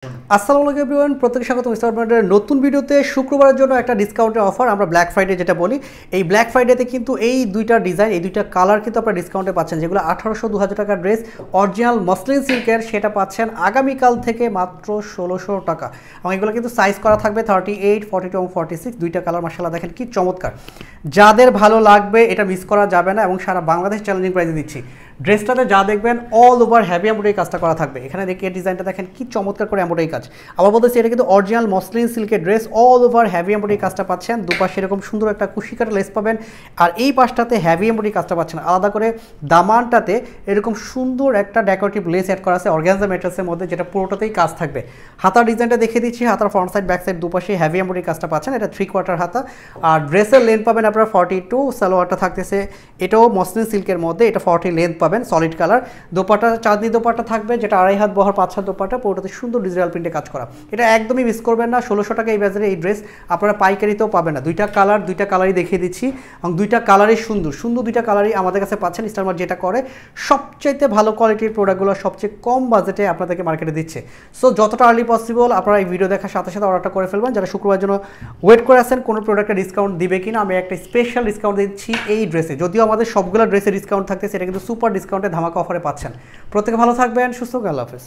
আসসালামু আলাইকুম এভরিওয়ান, প্রত্যেককে স্বাগতম স্টার ব্র্যান্ডের নতুন ভিডিওতে। শুক্রবারের জন্য একটা ডিসকাউন্টের অফার, আমরা ব্ল্যাক ফ্রাইডে যেটা বলি। এই ব্ল্যাক ফ্রাইডেতে কিন্তু এই দুইটা ডিজাইন, এই দুইটা কালার কিন্তু আপনারা ডিসকাউন্টে পাচ্ছেন, যেগুলো 1800-2000 টাকার ড্রেস অরিজিনাল মসলিন সিল্কের, সেটা পাচ্ছেন আগামীকাল থেকে মাত্র 1600 টাকা। এবং এগুলো কিন্তু সাইজ করা থাকবে 38, 42 এবং 46। দুইটা কালার মাশাআল্লাহ দেখেন কি চমৎকার। যাদের ভালো লাগবে এটা মিস করা যাবে না, এবং সারা বাংলাদেশ চ্যালেঞ্জিং প্রাইসে দিচ্ছি। ড্রেসটাতে যা দেখবেন অল ওভার হেভি এমব্রয়ডারি কাজটা করা থাকবে। এখানে দেখি এই ডিজাইনটা দেখেন কি চমৎকার করে এমব্রয়ডারি কাজ। আবার বলতেছি এটা কিন্তু অরিজিনাল মসলিন সিল্কের dress, all over heavy embroidery কাজটা পাচ্ছেন। দুপাশে এরকম সুন্দর একটা কুশি কাটা লেস পাবেন, আর এই পাশটাতে হেভি এমব্রয়ডারি কাজটা পাচ্ছেন। আলাদা করে দামানটাতে এরকম সুন্দর একটা ডেকোরেটিভ লেস অ্যাড করা আছে অর্গানজা ম্যাট্রেসের মধ্যে, যেটা পুরোটাতেই কাজ থাকবে। হাতার ডিজাইনটা দেখিয়ে দিচ্ছি। হাতার ফ্রন্ট সাইড ব্যাক সাইড দুপাশে হেভি এমব্রয়ডারি কাজটা পাচ্ছেন। এটা 3/4 হাতা, আর ড্রেসের লেন্থ পাবেন আপনারা 42। সালোয়ারটা থাকতেছে এটাও মসলিন সিল্কের মধ্যে, এটা 40 লেন্থ পাবেন, সলিড কালার। দোপাটা চাঁদনি দোপাটা থাকবে, যেটা 2.5 হাত বহর 5 হাত দোপাটা, পুরোটাতে সুন্দর ডিজিটাল প্রিন্টে কাজ করা। এটা একদমই মিস করবেন না। 1600 টাকা এই বাজারে এই ড্রেস আপনারা পাইকারিতেও পাবেন না। দুইটা কালারই দেখিয়ে দিচ্ছি, এবং দুইটা কালারই সুন্দর সুন্দর, দুইটা কালারই আমাদের কাছে পাচ্ছেন। স্টারমার্ট যেটা করে সবচাইতে ভালো কোয়ালিটির প্রোডাক্টগুলো সবচেয়ে কম বাজেটে আপনাদেরকে মার্কেটে দিচ্ছে। সো যতটা আর্লি পসিবল আপনারা এই ভিডিও দেখার সাথে সাথে অর্ডারটা করে ফেলবেন। যারা শুক্রবারের জন্য ওয়েট করে আছেন কোনো প্রোডাক্টে ডিসকাউন্ট দিবে কিনা, আমি একটা স্পেশাল ডিসকাউন্ট দিচ্ছি এই ড্রেসে। যদিও আমাদের সবগুলো ড্রেসে ডিসকাউন্ট থাকতেছে, এটা কিন্তু সুপার ডিসকাউন্টে ধামাকা অফারে পাচ্ছেন। প্রত্যেকে ভালো থাকবেন, সুস্থ থাকবেন, আল্লাহ হাফেজ।